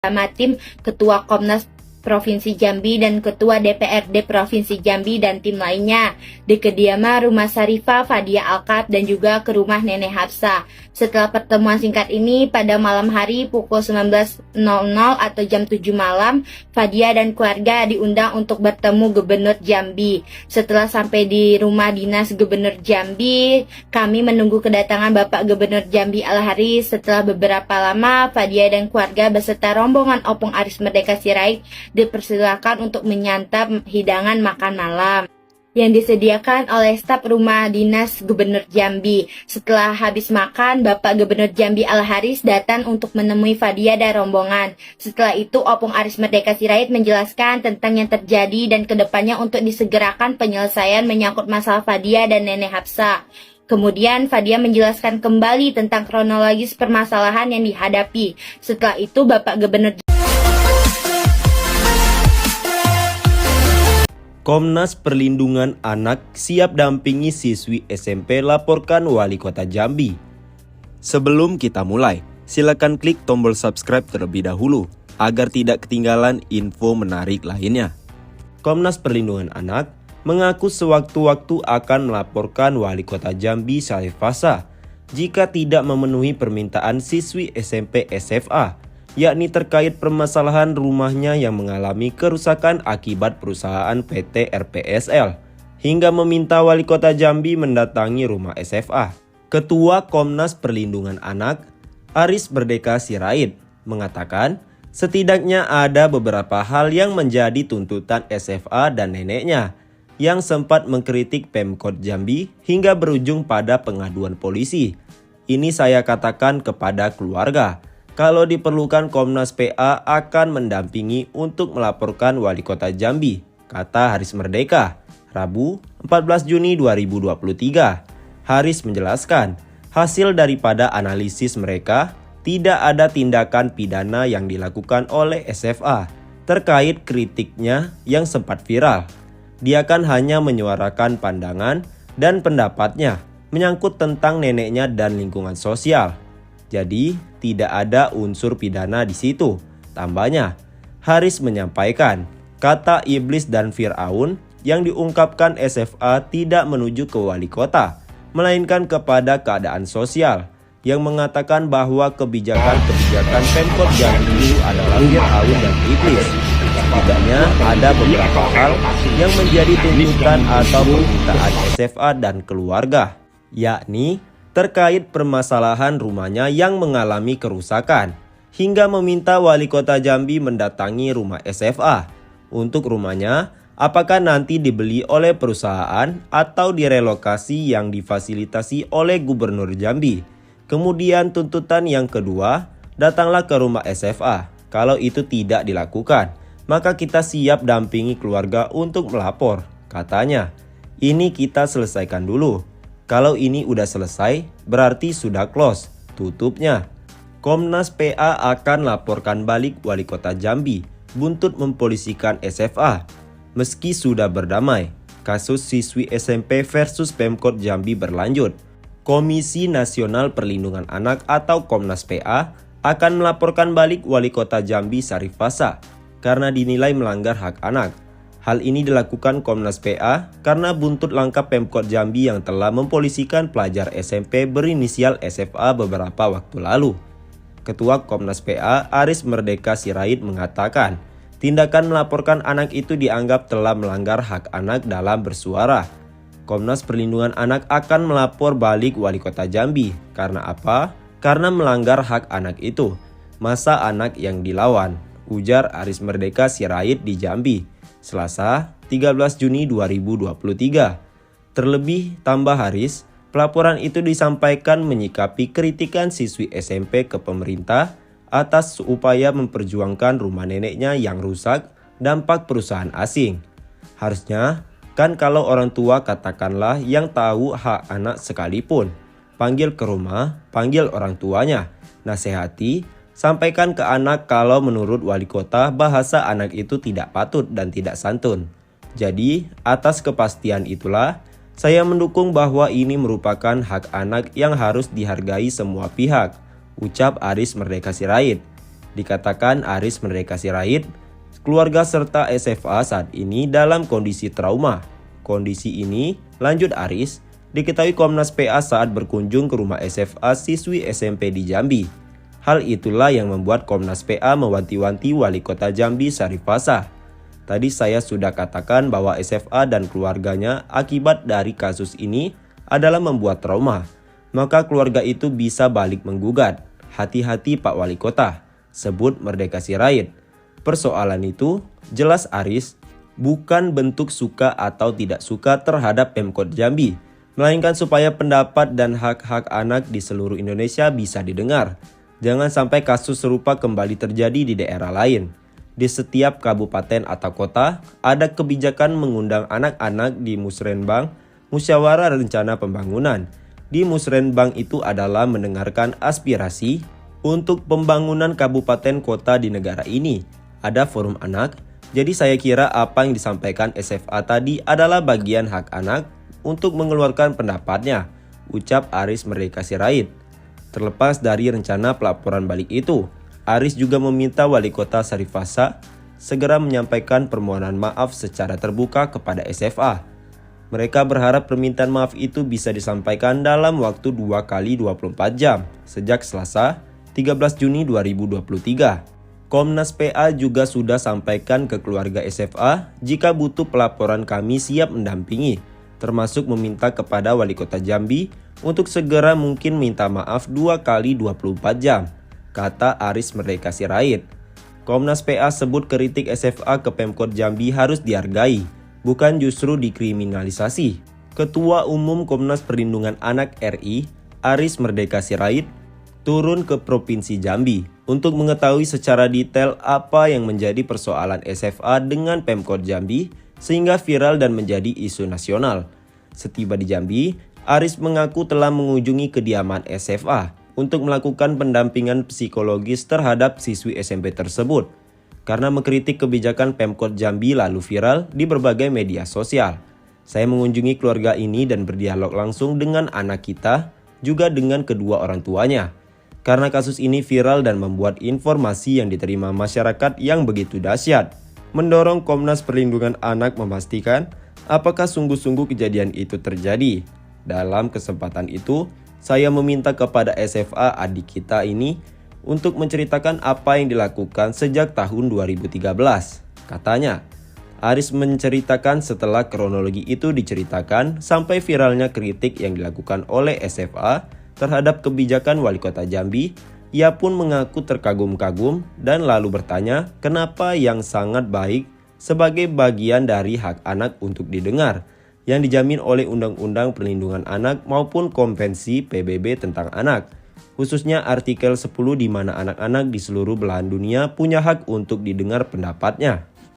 bersama tim Ketua Komnas Provinsi Jambi dan Ketua DPRD Provinsi Jambi dan tim lainnya di kediaman rumah Sarifah Fadia Alkaf dan juga ke rumah Nenek Hafsah. Setelah pertemuan singkat ini pada malam hari pukul 19.00 atau jam 7 malam, Fadia dan keluarga diundang untuk bertemu Gubernur Jambi. Setelah sampai di rumah dinas Gubernur Jambi, kami menunggu kedatangan Bapak Gubernur Jambi Al-Haris. Setelah beberapa lama, Fadia dan keluarga beserta rombongan Opung Aris Merdeka Sirait dipersilakan untuk menyantap hidangan makan malam yang disediakan oleh staf rumah dinas Gubernur Jambi. Setelah habis makan, Bapak Gubernur Jambi Al-Haris datang untuk menemui Fadia dan rombongan. Setelah itu, Opung Aris Merdeka Sirait menjelaskan tentang yang terjadi dan kedepannya untuk disegerakan penyelesaian menyangkut masalah Fadia dan Nenek Hafsah. Kemudian Fadia menjelaskan kembali tentang kronologis permasalahan yang dihadapi. Setelah itu, Bapak Gubernur Komnas Perlindungan Anak siap dampingi siswi SMP laporkan Wali Kota Jambi. Sebelum kita mulai, silakan klik tombol subscribe terlebih dahulu agar tidak ketinggalan info menarik lainnya. Komnas Perlindungan Anak mengaku sewaktu-waktu akan melaporkan Wali Kota Jambi Syarif Fasa jika tidak memenuhi permintaan siswi SMP SMA, yakni terkait permasalahan rumahnya yang mengalami kerusakan akibat perusahaan PT RPSL, hingga meminta Wali Kota Jambi mendatangi rumah SFA. Ketua Komnas Perlindungan Anak, Aris Merdeka Sirait, mengatakan setidaknya ada beberapa hal yang menjadi tuntutan SFA dan neneknya, yang sempat mengkritik Pemkot Jambi hingga berujung pada pengaduan polisi. Ini saya katakan kepada keluarga. Kalau diperlukan, Komnas PA akan mendampingi untuk melaporkan Wali Kota Jambi, kata Haris Merdeka, Rabu 14 Juni 2023. Haris menjelaskan, hasil daripada analisis mereka, tidak ada tindakan pidana yang dilakukan oleh SFA terkait kritiknya yang sempat viral. Dia kan hanya menyuarakan pandangan dan pendapatnya menyangkut tentang neneknya dan lingkungan sosial. Jadi, tidak ada unsur pidana di situ. Tambahnya, Haris menyampaikan, kata iblis dan Fir'aun yang diungkapkan SFA tidak menuju ke wali kota, melainkan kepada keadaan sosial, yang mengatakan bahwa kebijakan-kebijakan Pemkot Jambi itu adalah Fir'aun dan iblis. Setidaknya ada beberapa hal yang menjadi tuntutan atau permintaan SFA dan keluarga, yakni terkait permasalahan rumahnya yang mengalami kerusakan, hingga meminta Wali Kota Jambi mendatangi rumah SFA. Untuk rumahnya, apakah nanti dibeli oleh perusahaan atau direlokasi yang difasilitasi oleh Gubernur Jambi. Kemudian tuntutan yang kedua, datanglah ke rumah SFA. Kalau itu tidak dilakukan, maka kita siap dampingi keluarga untuk melapor, katanya. Ini kita selesaikan dulu. Kalau ini udah selesai, berarti sudah close, tutupnya. Komnas PA akan laporkan balik Wali Kota Jambi buntut mempolisikan SFA. Meski sudah berdamai, kasus siswi SMP versus Pemkot Jambi berlanjut. Komisi Nasional Perlindungan Anak atau Komnas PA akan melaporkan balik Wali Kota Jambi Syarif Fasa karena dinilai melanggar hak anak. Hal ini dilakukan Komnas PA karena buntut langkah Pemkot Jambi yang telah mempolisikan pelajar SMP berinisial SFA beberapa waktu lalu. Ketua Komnas PA Aris Merdeka Sirait mengatakan, tindakan melaporkan anak itu dianggap telah melanggar hak anak dalam bersuara. Komnas Perlindungan Anak akan melapor balik Wali Kota Jambi. Karena apa? Karena melanggar hak anak itu. Masa anak yang dilawan, ujar Aris Merdeka Sirait di Jambi, Selasa 13 Juni 2023. Terlebih, tambah Haris, pelaporan itu disampaikan menyikapi kritikan siswi SMP ke pemerintah atas upaya memperjuangkan rumah neneknya yang rusak dampak perusahaan asing. Harusnya, kan kalau orang tua katakanlah yang tahu hak anak sekalipun, panggil ke rumah, panggil orang tuanya, nasihati, sampaikan ke anak kalau menurut wali kota bahasa anak itu tidak patut dan tidak santun. Jadi, atas kepastian itulah, saya mendukung bahwa ini merupakan hak anak yang harus dihargai semua pihak, ucap Aris Merdeka Sirait. Dikatakan Aris Merdeka Sirait, keluarga serta SFA saat ini dalam kondisi trauma. Kondisi ini, lanjut Aris, diketahui Komnas PA saat berkunjung ke rumah SFA siswi SMP di Jambi. Hal itulah yang membuat Komnas PA mewanti-wanti Wali Kota Jambi Syarif Hasan. Tadi saya sudah katakan bahwa SFA dan keluarganya akibat dari kasus ini adalah membuat trauma. Maka keluarga itu bisa balik menggugat. Hati-hati Pak Wali Kota, sebut Merdeka Sirait. Persoalan itu jelas Aris bukan bentuk suka atau tidak suka terhadap Pemkot Jambi, melainkan supaya pendapat dan hak-hak anak di seluruh Indonesia bisa didengar. Jangan sampai kasus serupa kembali terjadi di daerah lain. Di setiap kabupaten atau kota, ada kebijakan mengundang anak-anak di Musrenbang, Musyawarah Rencana Pembangunan. Di Musrenbang itu adalah mendengarkan aspirasi untuk pembangunan kabupaten kota di negara ini. Ada forum anak, jadi saya kira apa yang disampaikan SFA tadi adalah bagian hak anak untuk mengeluarkan pendapatnya, ucap Aris Merdeka Sirait. Terlepas dari rencana pelaporan balik itu, Aris juga meminta Wali Kota Syarif Hasan segera menyampaikan permohonan maaf secara terbuka kepada SFA. Mereka berharap permintaan maaf itu bisa disampaikan dalam waktu 2 kali 24 jam sejak Selasa 13 Juni 2023. Komnas PA juga sudah sampaikan ke keluarga SFA jika butuh pelaporan kami siap mendampingi, termasuk meminta kepada Wali Kota Jambi untuk segera mungkin minta maaf 2 kali 24 jam. Kata Aris Merdeka Sirait. Komnas PA sebut kritik SFA ke Pemkot Jambi harus dihargai, bukan justru dikriminalisasi. Ketua Umum Komnas Perlindungan Anak RI, Aris Merdeka Sirait, turun ke Provinsi Jambi untuk mengetahui secara detail apa yang menjadi persoalan SFA dengan Pemkot Jambi sehingga viral dan menjadi isu nasional. Setiba di Jambi, Aris mengaku telah mengunjungi kediaman SFA untuk melakukan pendampingan psikologis terhadap siswi SMP tersebut karena mengkritik kebijakan Pemkot Jambi lalu viral di berbagai media sosial. Saya mengunjungi keluarga ini dan berdialog langsung dengan anak kita, juga dengan kedua orang tuanya. Karena kasus ini viral dan membuat informasi yang diterima masyarakat yang begitu dahsyat, mendorong Komnas Perlindungan Anak memastikan apakah sungguh-sungguh kejadian itu terjadi. Dalam kesempatan itu, saya meminta kepada SFA adik kita ini untuk menceritakan apa yang dilakukan sejak tahun 2013. Katanya, Aris menceritakan setelah kronologi itu diceritakan sampai viralnya kritik yang dilakukan oleh SFA terhadap kebijakan Wali Kota Jambi. Ia pun mengaku terkagum-kagum dan lalu bertanya kenapa yang sangat baik sebagai bagian dari hak anak untuk didengar yang dijamin oleh Undang-Undang Perlindungan Anak maupun Konvensi PBB tentang anak, khususnya artikel 10 di mana anak-anak di seluruh belahan dunia punya hak untuk didengar pendapatnya.